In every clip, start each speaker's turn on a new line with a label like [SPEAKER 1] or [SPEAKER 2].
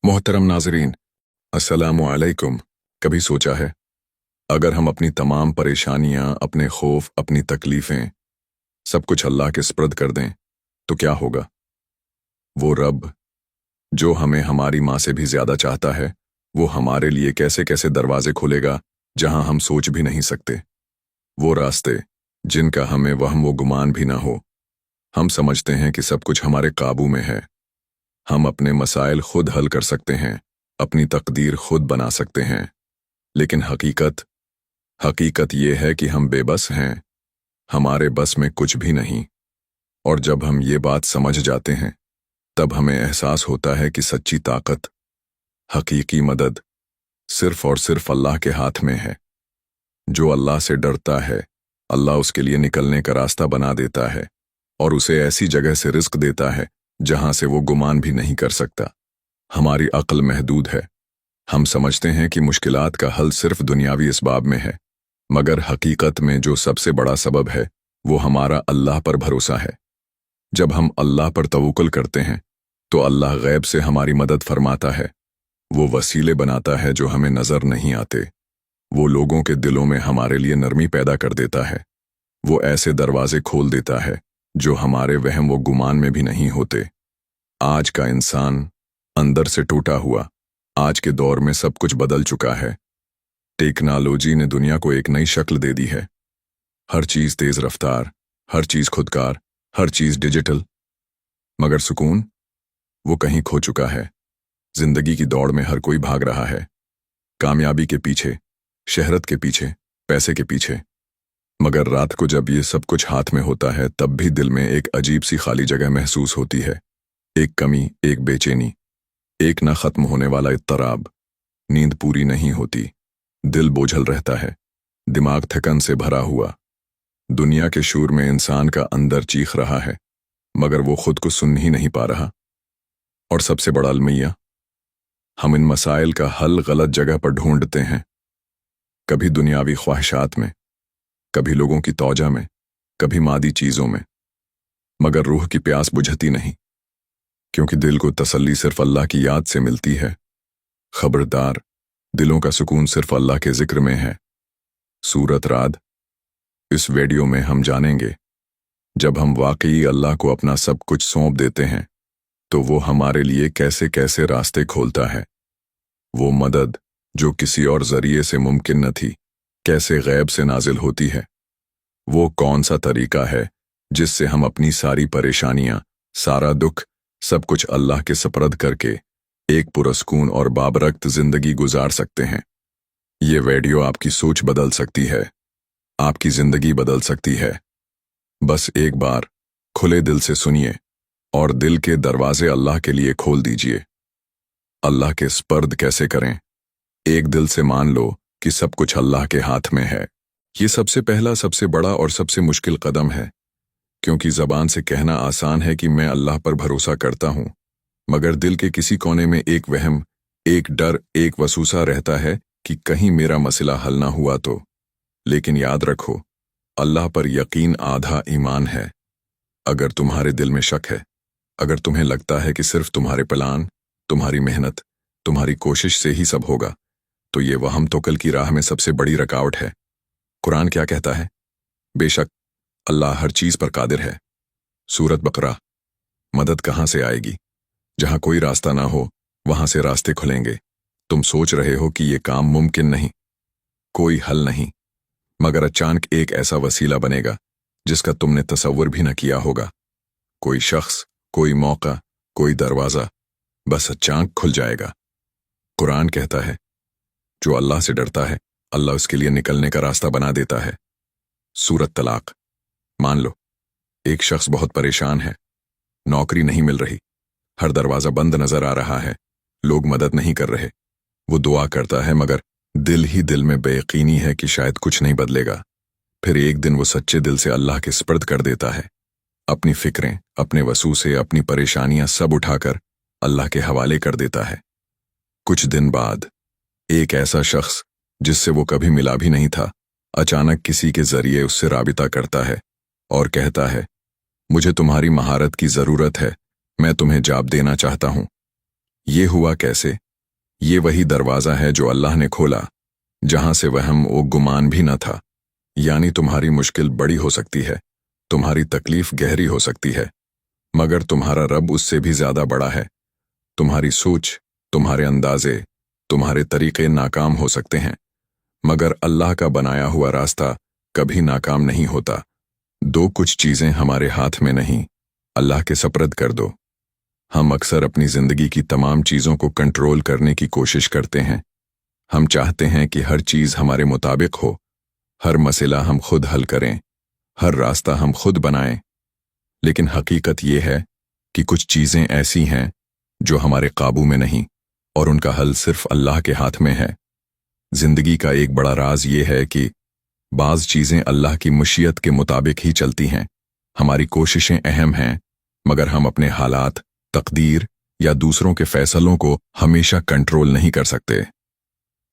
[SPEAKER 1] मोहतरम नाजरीन, अस्सलामु अलैकुम। कभी सोचा है, अगर हम अपनी तमाम परेशानियां, अपने खौफ, अपनी तकलीफें सब कुछ अल्लाह के सुपुर्द कर दें तो क्या होगा? वो रब जो हमें हमारी माँ से भी ज्यादा चाहता है, वो हमारे लिए कैसे कैसे दरवाजे खोलेगा जहां हम सोच भी नहीं सकते। वो रास्ते जिनका हमें वहम व गुमान भी ना हो। हम समझते हैं कि सब कुछ हमारे काबू में है, हम अपने मसाइल खुद हल कर सकते हैं, अपनी तकदीर खुद बना सकते हैं। लेकिन हकीकत ये है कि हम बेबस हैं, हमारे बस में कुछ भी नहीं। और जब हम ये बात समझ जाते हैं, तब हमें एहसास होता है कि सच्ची ताकत, हकीकी मदद सिर्फ और सिर्फ अल्लाह के हाथ में है। जो अल्लाह से डरता है, अल्लाह उसके लिए निकलने का रास्ता बना देता है और उसे ऐसी जगह से रिस्क देता है जहां से वो गुमान भी नहीं कर सकता। हमारी अक्ल महदूद है, हम समझते हैं कि मुश्किलात का हल सिर्फ दुनियावी इसबाब में है, मगर हकीकत में जो सबसे बड़ा सबब है वो हमारा अल्लाह पर भरोसा है। जब हम अल्लाह पर तवक्कुल करते हैं तो अल्लाह गैब से हमारी मदद फरमाता है। वो वसीले बनाता है जो हमें नजर नहीं आते। वो लोगों के दिलों में हमारे लिए नरमी पैदा कर देता है। वो ऐसे दरवाजे खोल देता है जो हमारे वहम व गुमान में भी नहीं होते। आज का इंसान अंदर से टूटा हुआ, आज के दौर में सब कुछ बदल चुका है। टेक्नोलॉजी ने दुनिया को एक नई शक्ल दे दी है। हर चीज तेज रफ्तार, हर चीज खुदकार, हर चीज डिजिटल। मगर सुकून वो कहीं खो चुका है। जिंदगी की दौड़ में हर कोई भाग रहा है, कामयाबी के पीछे, शहरत के पीछे, पैसे के पीछे। मगर रात को जब ये सब कुछ हाथ में होता है, तब भी दिल में एक अजीब सी खाली जगह महसूस होती है। एक कमी, एक बेचैनी, एक ना खत्म होने वाला इत्तराब। नींद पूरी नहीं होती, दिल बोझल रहता है, दिमाग थकन से भरा हुआ। दुनिया के शोर में इंसान का अंदर चीख रहा है, मगर वो खुद को सुन ही नहीं पा रहा। और सबसे बड़ा अलमिया, हम इन मसाइल का हल गलत जगह पर ढूंढते हैं। कभी दुनियावी ख्वाहिशात में, कभी लोगों की तौजा में, कभी मादी चीजों में। मगर रूह की प्यास बुझती नहीं, क्योंकि दिल को तसल्ली सिर्फ अल्लाह की याद से मिलती है। खबरदार, दिलों का सुकून सिर्फ अल्लाह के जिक्र में है। सूरत राद। इस वीडियो में हम जानेंगे, जब हम वाकई अल्लाह को अपना सब कुछ सौंप देते हैं तो वो हमारे लिए कैसे कैसे रास्ते खोलता है। वो मदद जो किसी और जरिए से मुमकिन न थी, कैसे गैब से नाजिल होती है। वो कौन सा तरीका है जिससे हम अपनी सारी परेशानियां, सारा दुख, सब कुछ अल्लाह के सुपुर्द करके एक पुरस्कून और बाबरकत जिंदगी गुजार सकते हैं। ये वीडियो आपकी सोच बदल सकती है, आपकी जिंदगी बदल सकती है। बस एक बार खुले दिल से सुनिए और दिल के दरवाजे अल्लाह के लिए खोल दीजिए। अल्लाह के सुपुर्द कैसे करें? एक दिल से मान लो कि सब कुछ अल्लाह के हाथ में है। ये सबसे पहला, सबसे बड़ा और सबसे मुश्किल कदम है, क्योंकि जबान से कहना आसान है कि मैं अल्लाह पर भरोसा करता हूं, मगर दिल के किसी कोने में एक वहम, एक डर, एक वसूसा रहता है कि कहीं मेरा मसला हल ना हुआ तो। लेकिन याद रखो, अल्लाह पर यकीन आधा ईमान है। अगर तुम्हारे दिल में शक है, अगर तुम्हें लगता है कि सिर्फ तुम्हारे प्लान, तुम्हारी मेहनत, तुम्हारी कोशिश से ही सब होगा, तो ये वहम तो कल की राह में सबसे बड़ी रुकावट है। कुरान क्या कहता है? बेशक अल्लाह हर चीज पर कादिर है। सूरत बकरा। मदद कहां से आएगी? जहां कोई रास्ता ना हो, वहां से रास्ते खुलेंगे। तुम सोच रहे हो कि ये काम मुमकिन नहीं, कोई हल नहीं, मगर अचानक एक ऐसा वसीला बनेगा जिसका तुमने तसव्वुर भी न किया होगा। कोई शख्स, कोई मौका, कोई दरवाजा बस अचानक खुल जाएगा। कुरान कहता है, जो अल्लाह से डरता है, अल्लाह उसके लिए निकलने का रास्ता बना देता है। सूरत तलाक। मान लो एक शख्स बहुत परेशान है, नौकरी नहीं मिल रही, हर दरवाजा बंद नजर आ रहा है, लोग मदद नहीं कर रहे। वो दुआ करता है, मगर दिल ही दिल में बेयकीनी है कि शायद कुछ नहीं बदलेगा। फिर एक दिन वो सच्चे दिल से अल्लाह के सुपुर्द कर देता है। अपनी फिक्रें, अपने वसूसे, अपनी परेशानियां सब उठाकर अल्लाह के हवाले कर देता है। कुछ दिन बाद एक ऐसा शख्स जिससे वो कभी मिला भी नहीं था, अचानक किसी के जरिए उससे राबिता करता है और कहता है, मुझे तुम्हारी महारत की जरूरत है, मैं तुम्हें जॉब देना चाहता हूं। یہ ہوا کیسے؟ یہ وہی دروازہ ہے جو اللہ نے کھولا، جہاں سے وہم و گمان بھی نہ تھا۔ یعنی تمہاری مشکل بڑی ہو سکتی ہے، تمہاری تکلیف گہری ہو سکتی ہے، مگر تمہارا رب اس سے بھی زیادہ بڑا ہے۔ تمہاری سوچ، تمہارے اندازے، تمہارے طریقے ناکام ہو سکتے ہیں، مگر اللہ کا بنایا ہوا راستہ کبھی ناکام نہیں ہوتا۔ کچھ چیزیں ہمارے ہاتھ میں نہیں، اللہ کے سپرد کر دو۔ ہم اکثر اپنی زندگی کی تمام چیزوں کو کنٹرول کرنے کی کوشش کرتے ہیں۔ ہم چاہتے ہیں کہ ہر چیز ہمارے مطابق ہو، ہر مسئلہ ہم خود حل کریں، ہر راستہ ہم خود بنائیں۔ لیکن حقیقت یہ ہے کہ کچھ چیزیں ایسی ہیں جو ہمارے قابو میں نہیں، اور ان کا حل صرف اللہ کے ہاتھ میں ہے۔ زندگی کا ایک بڑا راز یہ ہے کہ بعض چیزیں اللہ کی مشیت کے مطابق ہی چلتی ہیں۔ ہماری کوششیں اہم ہیں، مگر ہم اپنے حالات، تقدیر یا دوسروں کے فیصلوں کو ہمیشہ کنٹرول نہیں کر سکتے۔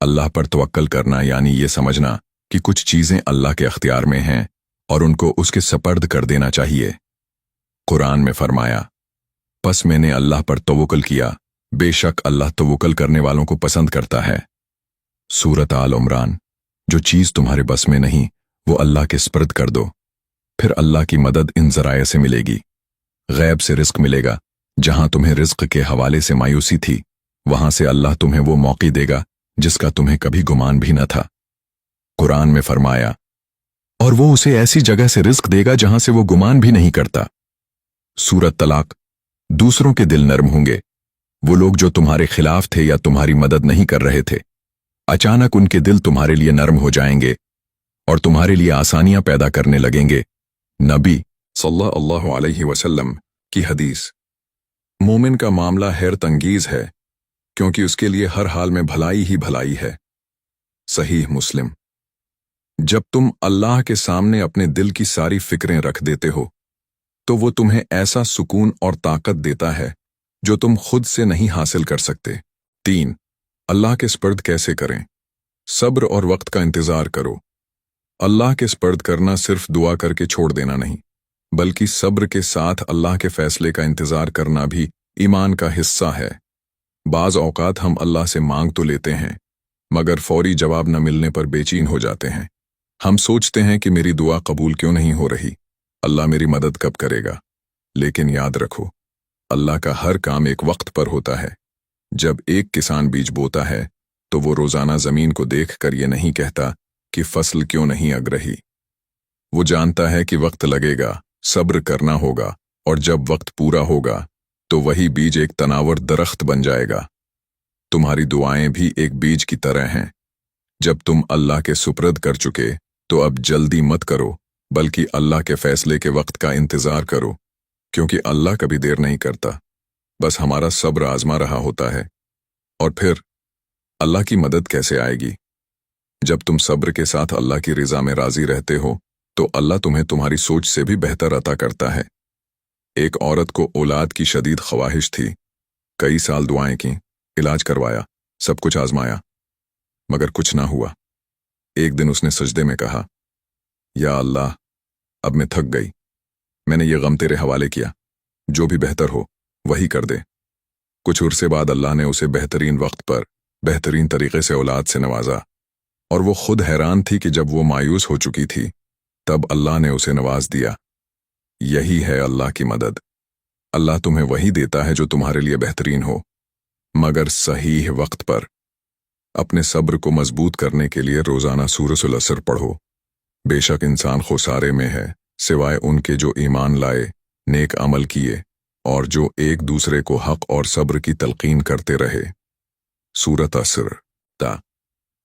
[SPEAKER 1] اللہ پر توکل کرنا یعنی یہ سمجھنا کہ کچھ چیزیں اللہ کے اختیار میں ہیں اور ان کو اس کے سپرد کر دینا چاہیے۔ قرآن میں فرمایا، پس میں نے اللہ پر توکل کیا، بے شک اللہ توکل کرنے والوں کو پسند کرتا ہے۔ سورۃ آل عمران۔ جو چیز تمہارے بس میں نہیں وہ اللہ کے سپرد کر دو، پھر اللہ کی مدد ان ذرائع سے ملے گی۔ غیب سے رزق ملے گا، جہاں تمہیں رزق کے حوالے سے مایوسی تھی وہاں سے اللہ تمہیں وہ موقع دے گا جس کا تمہیں کبھی گمان بھی نہ تھا۔ قرآن میں فرمایا، اور وہ اسے ایسی جگہ سے رزق دے گا جہاں سے وہ گمان بھی نہیں کرتا۔ سورۃ طلاق۔ دوسروں کے دل نرم ہوں گے، وہ لوگ جو تمہارے خلاف تھے یا تمہاری مدد نہیں کر رہے تھے، اچانک ان کے دل تمہارے لیے نرم ہو جائیں گے اور تمہارے لیے آسانیاں پیدا کرنے لگیں گے۔ نبی صلی اللہ علیہ وسلم کی حدیث۔ مومن کا معاملہ حیرت انگیز ہے، کیونکہ اس کے لیے ہر حال میں بھلائی ہی بھلائی ہے۔ صحیح مسلم۔ جب تم اللہ کے سامنے اپنے دل کی ساری فکریں رکھ دیتے ہو تو وہ تمہیں ایسا سکون اور طاقت دیتا ہے جو تم خود سے نہیں حاصل کر سکتے۔ 3۔ اللہ کے سپرد کیسے کریں؟ صبر اور وقت کا انتظار کرو۔ اللہ کے سپرد کرنا صرف دعا کر کے چھوڑ دینا نہیں، بلکہ صبر کے ساتھ اللہ کے فیصلے کا انتظار کرنا بھی ایمان کا حصہ ہے۔ بعض اوقات ہم اللہ سے مانگ تو لیتے ہیں، مگر فوری جواب نہ ملنے پر بے چین ہو جاتے ہیں۔ ہم سوچتے ہیں کہ میری دعا قبول کیوں نہیں ہو رہی، اللہ میری مدد کب کرے گا؟ لیکن یاد رکھو، اللہ کا ہر کام ایک وقت پر ہوتا ہے۔ جب ایک کسان بیج بوتا ہے تو وہ روزانہ زمین کو دیکھ کر یہ نہیں کہتا کہ فصل کیوں نہیں اگ رہی۔ وہ جانتا ہے کہ وقت لگے گا، صبر کرنا ہوگا، اور جب وقت پورا ہوگا تو وہی بیج ایک تناور درخت بن جائے گا۔ تمہاری دعائیں بھی ایک بیج کی طرح ہیں۔ جب تم اللہ کے سپرد کر چکے تو اب جلدی مت کرو، بلکہ اللہ کے فیصلے کے وقت کا انتظار کرو، کیونکہ اللہ کبھی دیر نہیں کرتا، بس ہمارا صبر آزما رہا ہوتا ہے۔ اور پھر اللہ کی مدد کیسے آئے گی؟ جب تم صبر کے ساتھ اللہ کی رضا میں راضی رہتے ہو تو اللہ تمہیں تمہاری سوچ سے بھی بہتر عطا کرتا ہے۔ ایک عورت کو اولاد کی شدید خواہش تھی، کئی سال دعائیں کیں، علاج کروایا، سب کچھ آزمایا، مگر کچھ نہ ہوا۔ ایک دن اس نے سجدے میں کہا، یا اللہ، اب میں تھک گئی، میں نے یہ غم تیرے حوالے کیا، جو بھی بہتر ہو وہی کر دے۔ کچھ عرصے بعد اللہ نے اسے بہترین وقت پر بہترین طریقے سے اولاد سے نوازا، اور وہ خود حیران تھی کہ جب وہ مایوس ہو چکی تھی تب اللہ نے اسے نواز دیا۔ یہی ہے اللہ کی مدد۔ اللہ تمہیں وہی دیتا ہے جو تمہارے لیے بہترین ہو، مگر صحیح وقت پر۔ اپنے صبر کو مضبوط کرنے کے لیے روزانہ سورۃ العصر پڑھو۔ بے شک انسان خسارے میں ہے سوائے ان کے جو ایمان لائے، نیک عمل کیے، اور جو ایک دوسرے کو حق اور صبر کی تلقین کرتے رہے۔ سورۃ عصر۔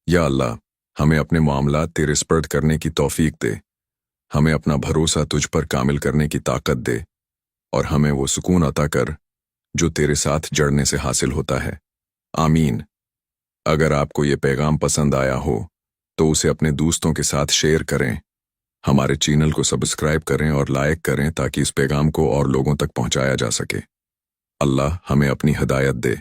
[SPEAKER 1] یا اللہ، ہمیں اپنے معاملات تیرے سپرد کرنے کی توفیق دے، ہمیں اپنا بھروسہ تجھ پر کامل کرنے کی طاقت دے، اور ہمیں وہ سکون عطا کر جو تیرے ساتھ جڑنے سے حاصل ہوتا ہے۔ آمین۔ اگر آپ کو یہ پیغام پسند آیا ہو تو اسے اپنے دوستوں کے ساتھ شیئر کریں، ہمارے چینل کو سبسکرائب کریں اور لائک کریں تاکہ اس پیغام کو اور لوگوں تک پہنچایا جا سکے۔ اللہ ہمیں اپنی ہدایت دے۔